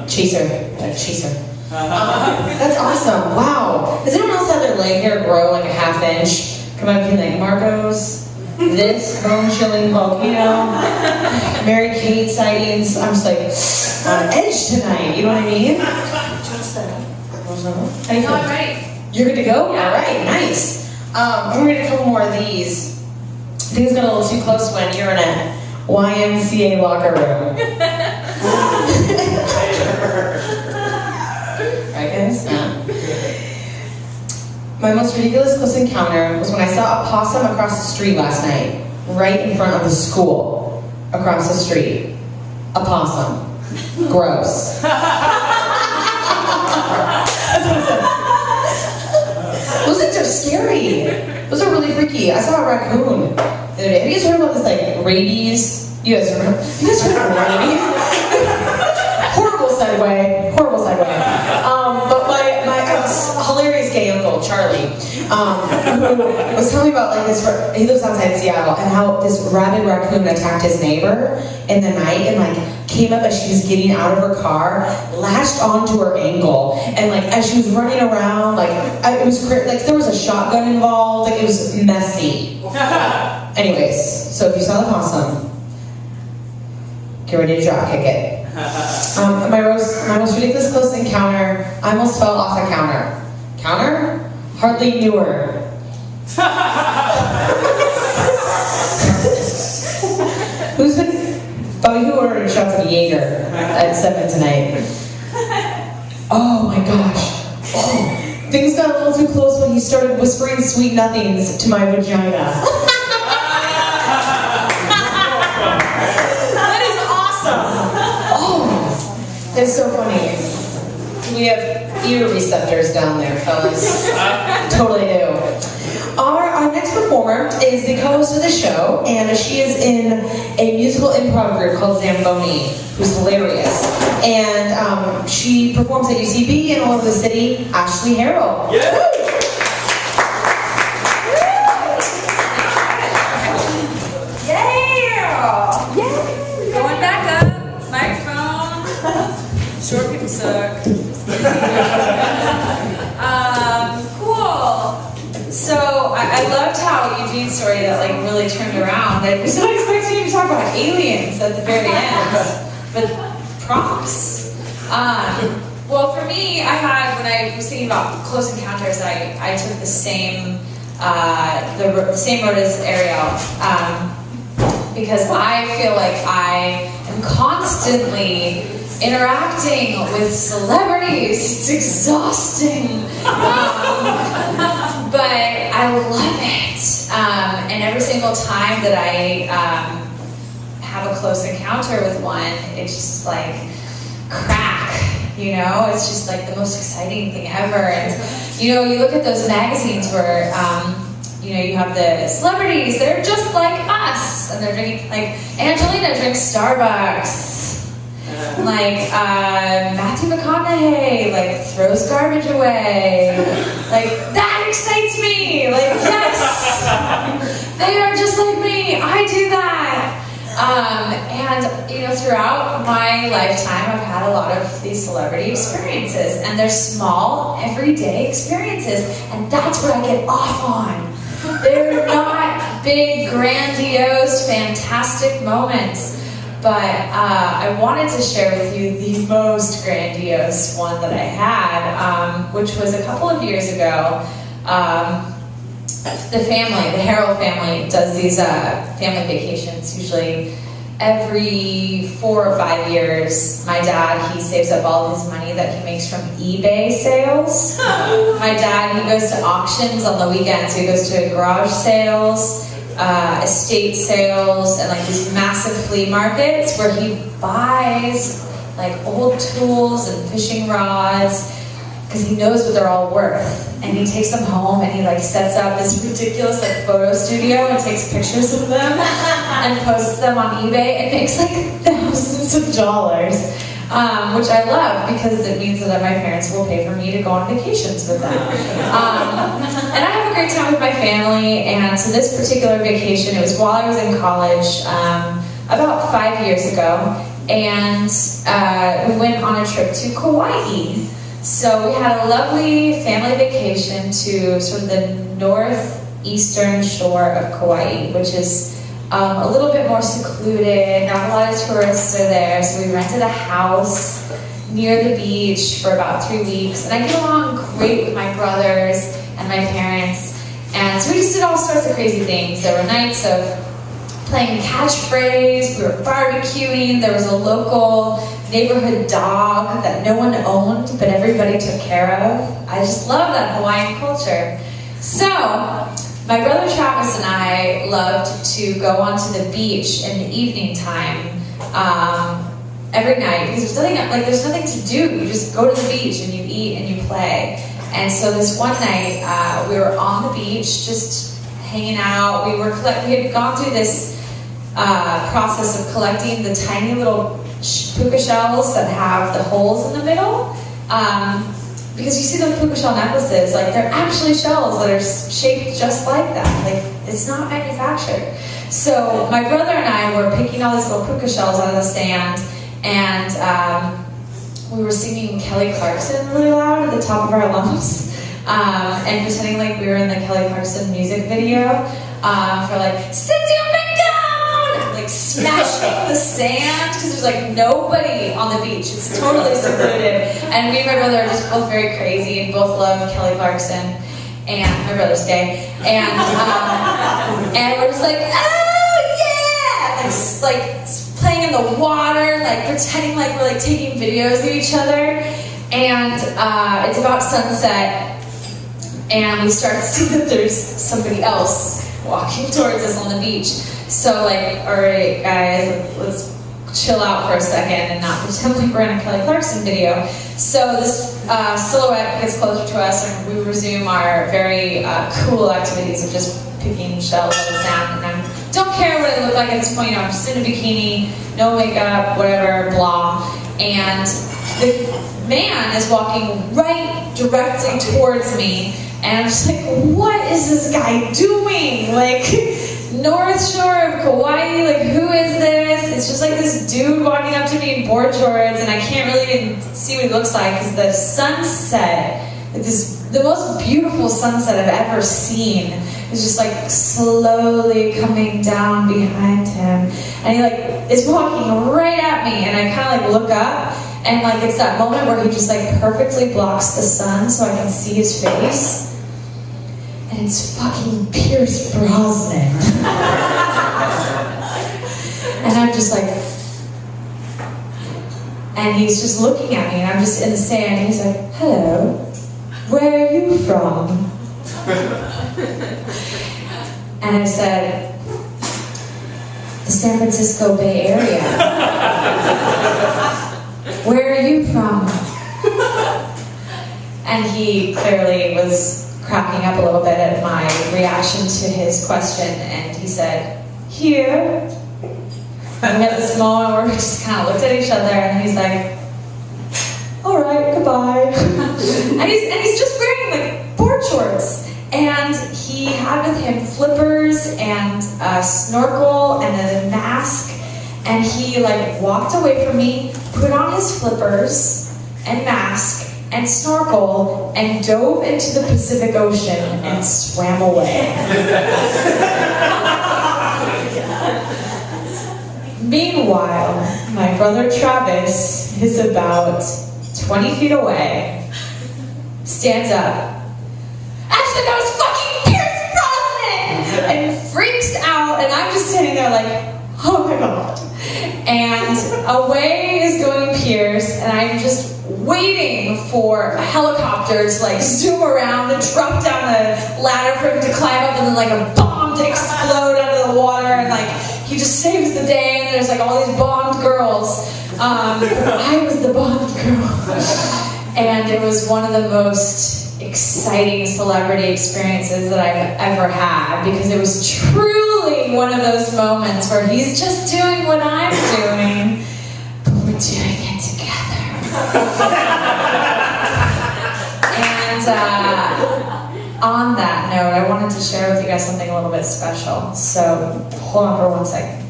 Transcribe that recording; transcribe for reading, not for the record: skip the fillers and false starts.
Chaser. That's awesome. Wow. Does anyone else have their leg hair grow like a ½ inch? Come up and be like, Marcos, this bone-chilling volcano, Mary Kate sightings. I'm just like on edge tonight. You know what I mean? I'm ready. You're good to go? Yeah. All right, nice. I'm going to get a couple more of these. Things got a little too close when you're in a YMCA locker room. Right, guys? My most ridiculous close encounter was when I saw a possum across the street last night, right in front of the school. Across the street. A possum. Gross. Those things are scary. Those are really freaky. I saw a raccoon the other day. Have you guys heard about this, like, rabies? You guys heard of rabies? Horrible segue. But my hilarious gay uncle, Charlie, who was telling me about, like, this, he lives outside Seattle, and how this rabid raccoon attacked his neighbor in the night, and, like, came up as she was getting out of her car, latched onto her ankle, and, like, as she was running around, like, it was like there was a shotgun involved, like, it was messy. Anyways, so if you saw the possum, get ready to drop kick it. My most ridiculous close encounter, I almost fell off a counter. Counter? Hardly knew her. Who's been... Bobby, who ordered shots of Jaeger at 7 tonight? Oh my gosh. Oh. Things got a little too close when he started whispering sweet nothings to my vagina. That is awesome. Oh, it's so funny. We have ear receptors down there, fellas. Totally do. Our next performer is the co-host of the show, and she is in a musical improv group called Zamboni, who's hilarious. And she performs at UCB and all over the city. Ashley Harrell. Yeah. Yeah. Going back up. Microphone. Short people suck. Cool. So I loved how Eugene's story that like really turned around. Like, I was not expecting you to talk about aliens at the very end, but props. Well, for me, I had, when I was thinking about close encounters, I took the same road as Ariel, because I feel like I am constantly interacting with celebrities. It's exhausting. But I love it. And every single time that I have a close encounter with one, it's just like crack, you know? It's just like the most exciting thing ever. And, you know, you look at those magazines where, you know, you have the celebrities, they're just like us. And they're drinking, like, Angelina drinks Starbucks. Like, Matthew McConaughey, like, throws garbage away. Like, that excites me! Like, yes! They are just like me! I do that! And, you know, throughout my lifetime, I've had a lot of these celebrity experiences. And they're small, everyday experiences. And that's what I get off on. They're not big, grandiose, fantastic moments. But I wanted to share with you the most grandiose one that I had, which was a couple of years ago. The Harrell family, does these family vacations usually every 4 or 5 years. My dad, he saves up all his money that he makes from eBay sales. My dad, he goes to auctions on the weekends. He goes to garage sales, estate sales, and like these massive flea markets where he buys like old tools and fishing rods because he knows what they're all worth. And he takes them home and he like sets up this ridiculous like photo studio and takes pictures of them and posts them on eBay and makes like thousands of dollars, which I love because it means that my parents will pay for me to go on vacations with them. And I have a great time with my family, and so this particular vacation, it was while I was in college, about 5 years ago, and we went on a trip to Kauai. So we had a lovely family vacation to sort of the northeastern shore of Kauai, which is a little bit more secluded. Not a lot of tourists are there, so we rented a house near the beach for about 3 weeks. And I get along great with my brothers and my parents. And so we just did all sorts of crazy things. There were nights of playing catchphrase, we were barbecuing, there was a local neighborhood dog that no one owned, but everybody took care of. I just love that Hawaiian culture. So, my brother Travis and I loved to go onto the beach in the evening time every night, because there's nothing to do. You just go to the beach and you eat and you play. And so this one night, we were on the beach, just hanging out. We had gone through this process of collecting the tiny little puka shells that have the holes in the middle. Because you see those puka shell necklaces, like they're actually shells that are shaped just like that. Like, it's not manufactured. So my brother and I were picking all these little puka shells out of the sand, and we were singing Kelly Clarkson really loud at the top of our lungs, and pretending like we were in the Kelly Clarkson music video for like, "Since you've been gone!" Like smashing the sand, because there's like nobody on the beach. It's totally secluded. And me and my brother are just both very crazy and both love Kelly Clarkson. And my brother's gay. And we're just like, "Oh yeah!" Like playing in the water, like pretending like we're like taking videos of each other. And it's about sunset, and we start to see that there's somebody else walking towards us on the beach. So like, all right guys, let's chill out for a second and not pretend like we're in a Kelly Clarkson video. So this silhouette gets closer to us, and we resume our very cool activities of just picking shells out of the sand. And I don't care what I look like at this point. I'm just in a bikini, no makeup, whatever, blah. And the man is walking right directly towards me, and I'm just like, what is this guy doing? Like, North Shore of Kauai, like, who is this? It's just like this dude walking up to me in board shorts, and I can't really even see what he looks like, because the sunset, like the most beautiful sunset I've ever seen, is just like slowly coming down behind him. And he like is walking right at me, and I kind of like look up, and like it's that moment where he just like perfectly blocks the sun so I can see his face. And it's fucking Pierce Brosnan. And I'm just like, and he's just looking at me, and I'm just in the sand, and he's like, "Hello, where are you from?" And I said, "The San Francisco Bay Area." "Where are you from?" And he clearly was cracking up a little bit at my reaction to his question, and he said, "Here." And we had this moment where we just kind of looked at each other, and he's like, "All right, goodbye." and he's just wearing like board shorts, and he had with him flippers and a snorkel and a mask, and he like walked away from me, put on his flippers and mask and snorkel, and dove into the Pacific Ocean and swam away. Meanwhile, my brother Travis is about 20 feet away, stands up, "Actually, that was fucking Pierce Brosnan!" and freaks out, and I'm just sitting there like, oh my god. And away is going Pierce, and I'm just waiting for a helicopter to like zoom around and drop down the ladder for him to climb up, and then like a bomb to explode out of the water, and like he just saves the day, and there's like all these bombed girls. I was the bombed girl. And it was one of the most exciting celebrity experiences that I've ever had, because it was truly one of those moments where he's just doing what I'm doing, but we're doing it together. And on that note, I wanted to share with you guys something a little bit special. So hold on for 1 second.